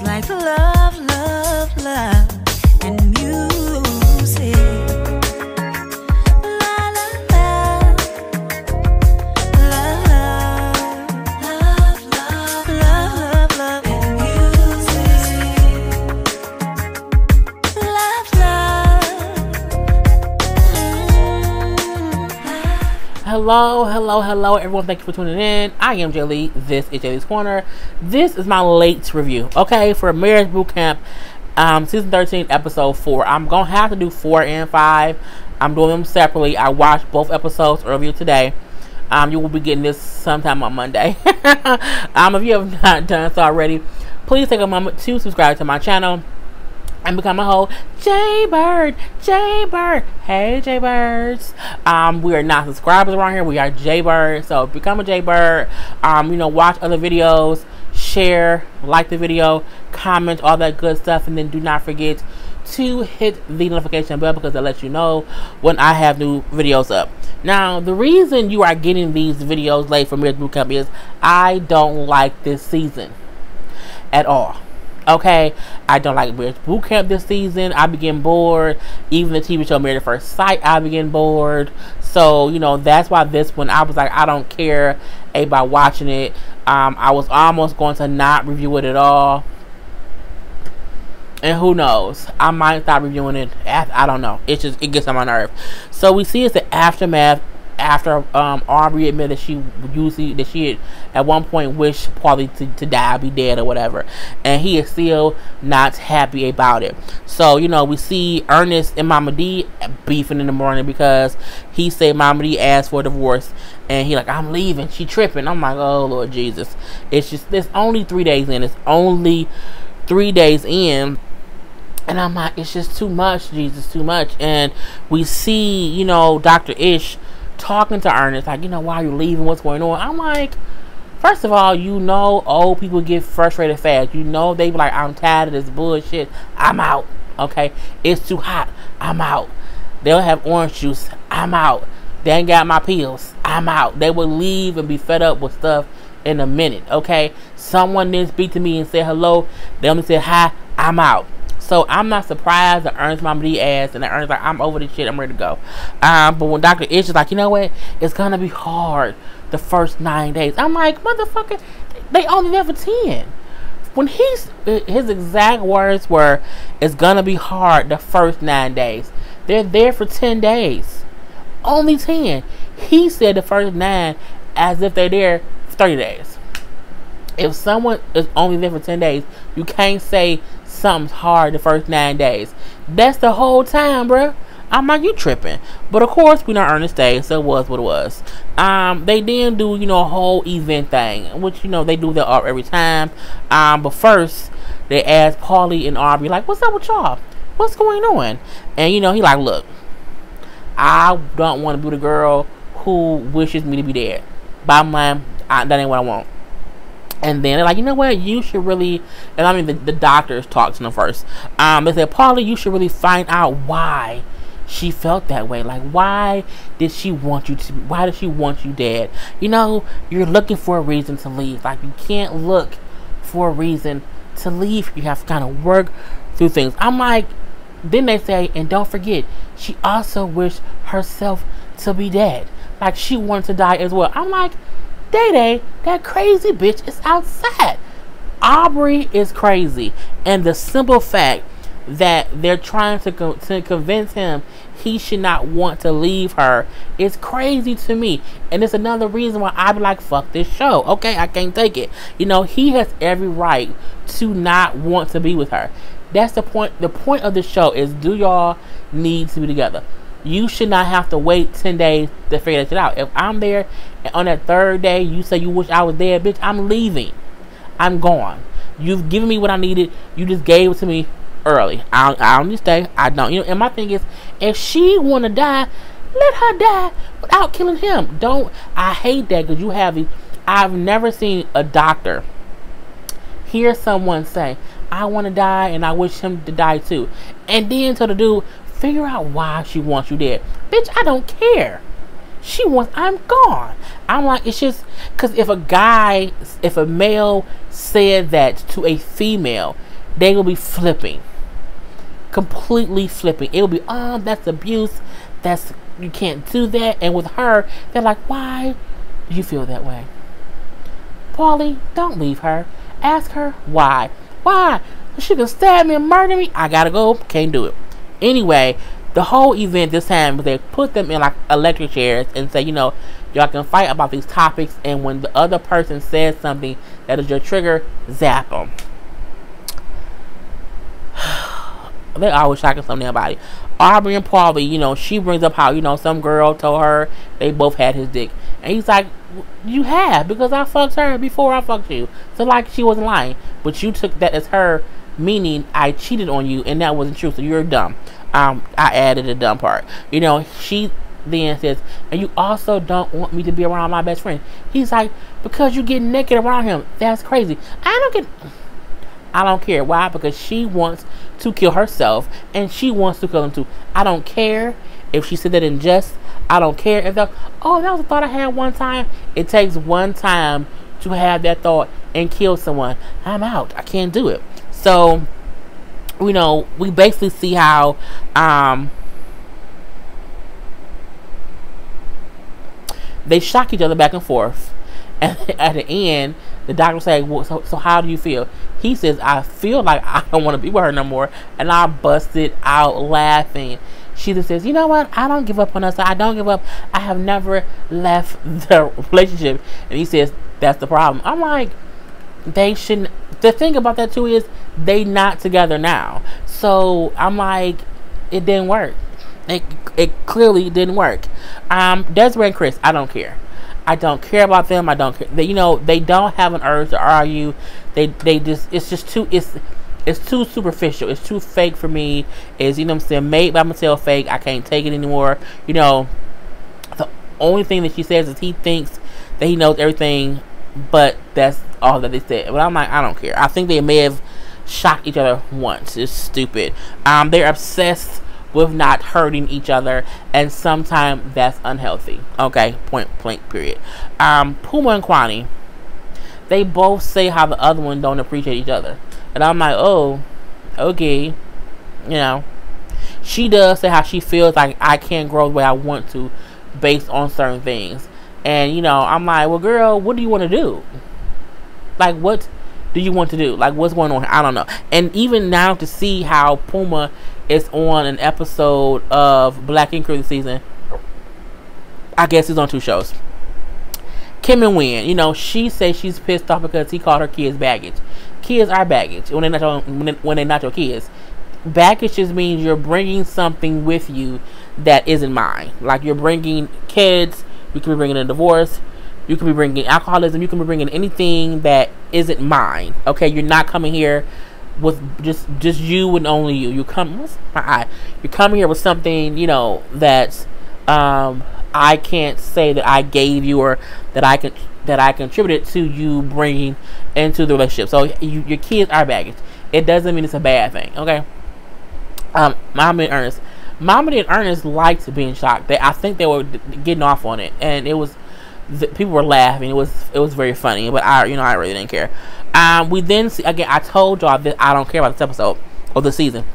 like love, love, love and music. La la la, love, love, love, love, love and music. Love, Hello everyone, thank you for tuning in. I am Jay Lee. This is Jay Lee's Corner. This is my late review, okay, for Marriage Boot Camp season 13 episode 4. I'm gonna have to do 4 and 5. I'm doing them separately. I watched both episodes earlier today. You will be getting this sometime on Monday. If you have not done so already, please take a moment to subscribe to my channel and become a whole Jaybird. Hey Jaybirds. We are not subscribers around here. We are Jaybirds. So become a Jaybird. Watch other videos, share, like the video, comment, all that good stuff, and then do not forget to hit the notification bell because it lets you know when I have new videos up. Now, the reason you are getting these videos late from Marriage Boot Camp is I don't like this season at all. Okay, I don't like Marriage Boot Camp this season. I begin bored. Even the TV show Married at First Sight, I begin bored. So, that's why this one, I was like, I don't care about watching it. I was almost going to not review it at all. And who knows? I might stop reviewing it. I don't know. It gets on my nerve. So we see it's the aftermath after Aubrey admitted that she had at one point wished Paulie to die, be dead or whatever, and he is still not happy about it. So we see Ernest and Mama D beefing in the morning because he said Mama D asked for a divorce, and he like, I'm leaving, she tripping. I'm like, oh Lord Jesus. It's only 3 days in. It's only 3 days in. And I'm like, it's just too much, Jesus, too much. And we see, Dr. Ish talking to Ernest, like, why are you leaving? What's going on? I'm like, first of all, old people get frustrated fast. They be like, I'm tired of this bullshit. I'm out. Okay? It's too hot. I'm out. They don't have orange juice. I'm out. They ain't got my pills. I'm out. They will leave and be fed up with stuff in a minute. Okay? Someone didn't speak to me and say hello. They only said hi. I'm out. So I'm not surprised that Ernest Mama D asked, and that Ernest like, I'm over this shit, I'm ready to go. But when Dr. Ish is like, you know what? It's gonna be hard the first 9 days. I'm like, motherfucker, they only there for 10. When his exact words were, it's gonna be hard the first 9 days. They're there for 10 days. Only 10. He said the first 9 as if they're there for 30 days. If someone is only there for 10 days, you can't say something's hard the first 9 days. That's the whole time, bruh. I'm like, you tripping. But of course, we know Ernest stayed, so it was what it was. They then do, a whole event thing, which, they do that every time. But first, they ask Paulie and Aubrey, like, what's up with y'all? What's going on? And, he like, look, I don't want to be the girl who wishes me to be dead. Bottom line, that ain't what I want. And then they're like, you know what? You should really, and I mean the doctors talked to them first. They said, Paulie, you should really find out why she felt that way. Like, why did she want you dead? You're looking for a reason to leave. Like, you can't look for a reason to leave. You have to kind of work through things. I'm like, then they say, and don't forget, she also wished herself to be dead. Like, she wanted to die as well. I'm like, Day-Day, that crazy bitch is outside. Aubrey is crazy. And the simple fact that they're trying to convince him he should not want to leave her is crazy to me. And it's another reason why I be like, fuck this show. Okay, I can't take it. He has every right to not want to be with her. That's the point. The point of the show is, do y'all need to be together? You should not have to wait 10 days to figure that shit out. If I'm there and on that 3rd day you say you wish I was dead, bitch, I'm leaving. I'm gone. You've given me what I needed. You just gave it to me early. I don't need to stay. I don't. And my thing is, if she want to die, let her die without killing him. I hate that because I've never seen a doctor hear someone say, I want to die and I wish him to die too. And then tell the dude, figure out why she wants you dead. Bitch, I don't care. She wants, I'm gone. I'm like, it's just, because if a male said that to a female, they will be flipping. Completely flipping. It will be, oh, that's abuse. You can't do that. And with her, they're like, why do you feel that way? Paulie, don't leave her. Ask her why. Why? She can stab me and murder me. I gotta go. Can't do it. Anyway, the whole event this time, they put them in like electric chairs and say, y'all can fight about these topics, and when the other person says something that is your trigger, zap them. They always shocking something about it. Aubrey and Paulie, she brings up how, some girl told her they both had his dick. And he's like, you have, because I fucked her before I fucked you. So like she wasn't lying. But you took that as her meaning I cheated on you, and that wasn't true, so you're dumb. I added a dumb part. She then says, and you also don't want me to be around my best friend. He's like, because you get naked around him. That's crazy. I don't care. Why? Because she wants to kill herself, and she wants to kill him too. I don't care if she said that in jest. I don't care if that was a thought I had one time. It takes one time to have that thought and kill someone. I'm out. I can't do it. So, we basically see how they shock each other back and forth. And at the end, the doctor say, well, so how do you feel? He says, I feel like I don't want to be with her no more. And I busted out laughing. She just says, you know what? I don't give up on us. I don't give up. I have never left the relationship. And he says, that's the problem. I'm like, they shouldn't. The thing about that too is they not together now. So I'm like, it didn't work. It clearly didn't work. Desiree and Chris, I don't care. I don't care about them. I don't care. They don't have an urge to argue. They just, it's too superficial. It's too fake for me. It's, made by Mattel fake. I can't take it anymore. The only thing that she says is he thinks that he knows everything, but that's all that they said. But I'm like, I don't care. I think they may have shocked each other once. It's stupid. They're obsessed with not hurting each other, and sometimes that's unhealthy. Okay, point blank, period. Puma and Kwani, they both say how the other one don't appreciate each other. And I'm like, oh, okay. She does say how she feels like I can't grow the way I want to based on certain things. And, I'm like, well, girl, what do you want to do? Like, what do you want to do? Like, what's going on here? I don't know. And even now to see how Puma is on an episode of Black Ink this season. I guess he's on 2 shows. Kim and Wynn, she says she's pissed off because he called her kids baggage. Kids are baggage when they're not your kids. Baggage just means you're bringing something with you that isn't mine. Like, you're bringing kids, you can be bringing a divorce, you can be bringing alcoholism, you can be bringing anything that isn't mine. Okay, you're not coming here with just you and only you. You're coming here with something, that I can't say that I gave you or that I contributed to you bringing into the relationship. So your kids are baggage. It doesn't mean it's a bad thing. Okay. Mama and Ernest liked being shocked. I think they were getting off on it, and it was people were laughing. It was very funny, but I really didn't care. We then see, again, I told y'all that I don't care about this episode or the season.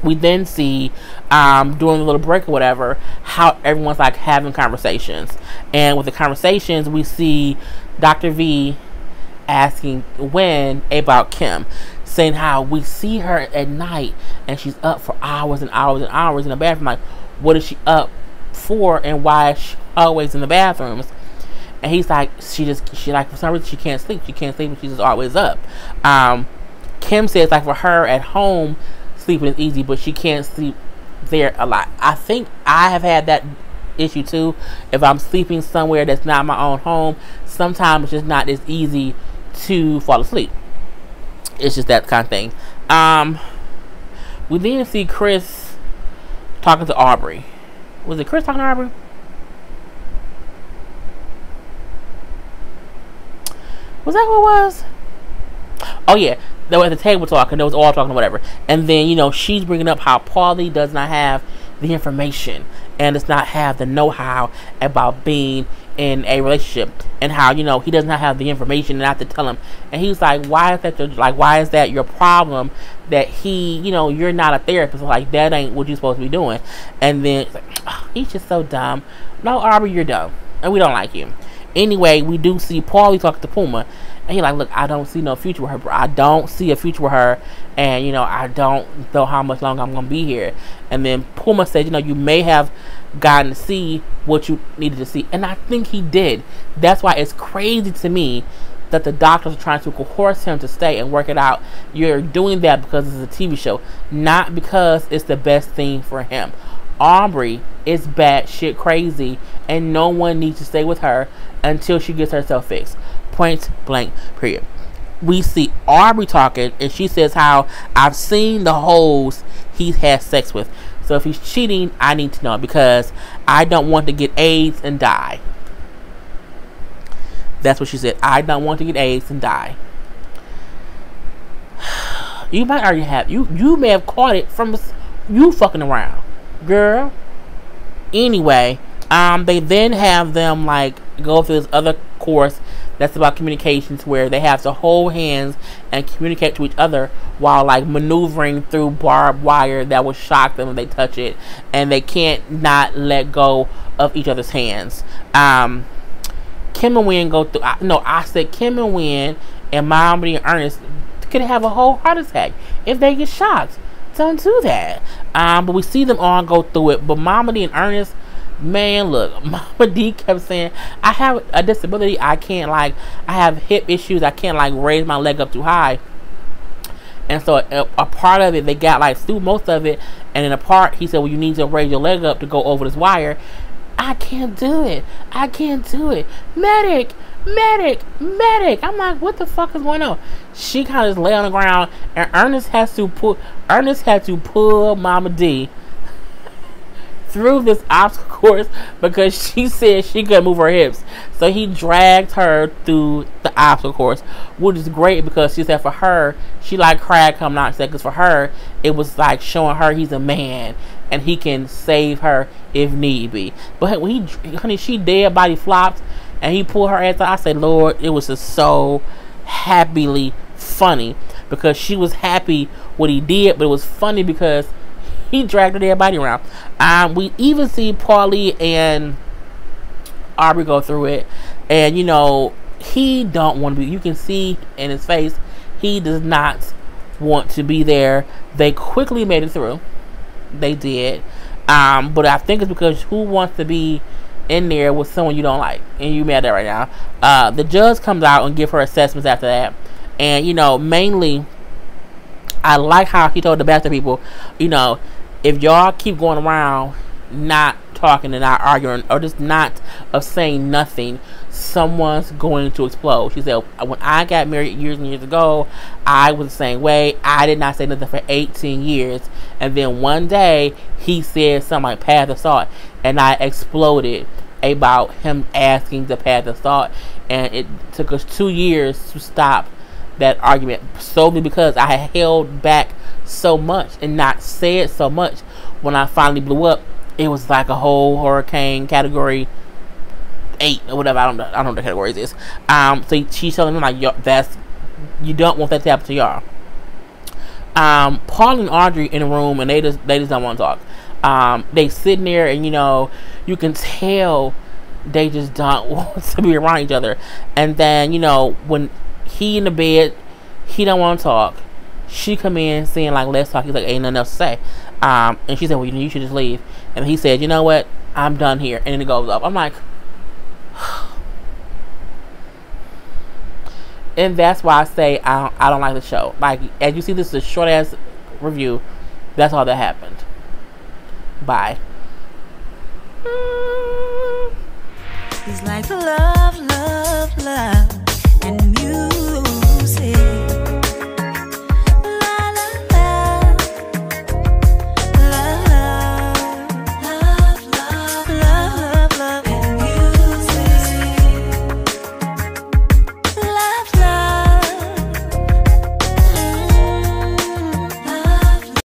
We then see during the little break or whatever how everyone's like having conversations, and with the conversations we see Dr. V asking Wen about Kim, saying how we see her at night and she's up for hours and hours and hours in the bathroom. Like, what is she up for, and why is she always in the bathrooms? And he's like, she like, for some reason she can't sleep. She can't sleep, and she's just always up. Kim says like for her at home, sleeping is easy, but she can't sleep there a lot. I think I have had that issue too. If I'm sleeping somewhere that's not my own home, sometimes it's just not as easy to fall asleep. It's just that kind of thing. We then see Chris talking to Aubrey. Was it Chris talking to Aubrey? Was that what it was? Oh yeah, they were at the table talking. They was all talking, whatever. And then she's bringing up how Paulie does not have the information and does not have the know-how about being in a relationship, and how, you know, he does not have the information and I have to tell him. And he's like, why is that your problem, that he, you know, you're not a therapist? Like, that ain't what you're supposed to be doing. And then it's like, oh, he's just so dumb. No, Aubrey, you're dumb and we don't like you. Anyway, we do see Paulie talking to Puma, and he's like, look, I don't see no future with her, bro. I don't see a future with her, and, you know, I don't know how much longer I'm going to be here. And then Puma said, you know, you may have gotten to see what you needed to see. And I think he did. That's why it's crazy to me that the doctors are trying to coerce him to stay and work it out. You're doing that because it's a TV show, not because it's the best thing for him. Aubrey is bad shit crazy, and no one needs to stay with her until she gets herself fixed. Point blank, period. We see Aubrey talking, and she says how I've seen the hoes he's had sex with. So if he's cheating, I need to know, because I don't want to get AIDS and die. That's what she said. I don't want to get AIDS and die. You might already have. You may have caught it from you fucking around, girl. Anyway, they then have them like go through this other course that's about communications, where they have to hold hands and communicate to each other while like maneuvering through barbed wire that will shock them if they touch it, and they can't not let go of each other's hands. Kim and Wynn go through. I said Kim and Wynn and Mommy and Ernest could have a whole heart attack if they get shocked. Don't do that. But we see them all go through it. But Mama D and Ernest, man, look, Mama D kept saying, I have a disability. I can't, like, I have hip issues. I can't, like, raise my leg up too high. And so a part of it, they got, like, through most of it. And in a part, he said, well, you need to raise your leg up to go over this wire. I can't do it. I can't do it. Medic, medic, medic. I'm like, what the fuck is going on? She kind of just lay on the ground, and Ernest had to pull Mama D through this obstacle course because she said she couldn't move her hips. So he dragged her through the obstacle course, which is great because she said for her, she like cried come out, because for her, it was like showing her he's a man and he can save her if need be. But when honey, she dead body flopped and he pulled her ass out. I said, Lord, it was just so happily funny because she was happy what he did, but it was funny because he dragged her dead body around. We even see Paulie and Aubrey go through it, and you know, he don't want to be, you can see in his face, he does not want to be there. They quickly made it through. They did. But I think it's because who wants to be in there with someone you don't like, and you mad at right now. The judge comes out and give her assessments after that, and you know, mainly I like how he told the Bachelor people, you know, if y'all keep going around not talking and not arguing or just not of saying nothing, someone's going to explode. She said, when I got married years and years ago, I was the same way. I did not say nothing for 18 years. And then one day, he said something like path of thought. And I exploded about him asking the path of thought. And it took us 2 years to stop that argument. Solely because I had held back so much and not said so much. When I finally blew up, it was like a whole hurricane category 8 or whatever. I don't know what the categories is. So she's telling me like, you don't want that to happen to y'all. Paul and Audrey in the room, and they just don't want to talk. They sitting there, and you know, you can tell they just don't want to be around each other. And then, you know, when he in the bed, he don't want to talk. She come in saying like, let's talk. He's like, ain't nothing else to say. And she said, well, you should just leave. And he said, you know what, I'm done here. And then it goes up. I'm like, and that's why I say I don't like the show. Like, as you see, this is a short ass review. That's all that happened. Bye. He's like love, love, love, and music.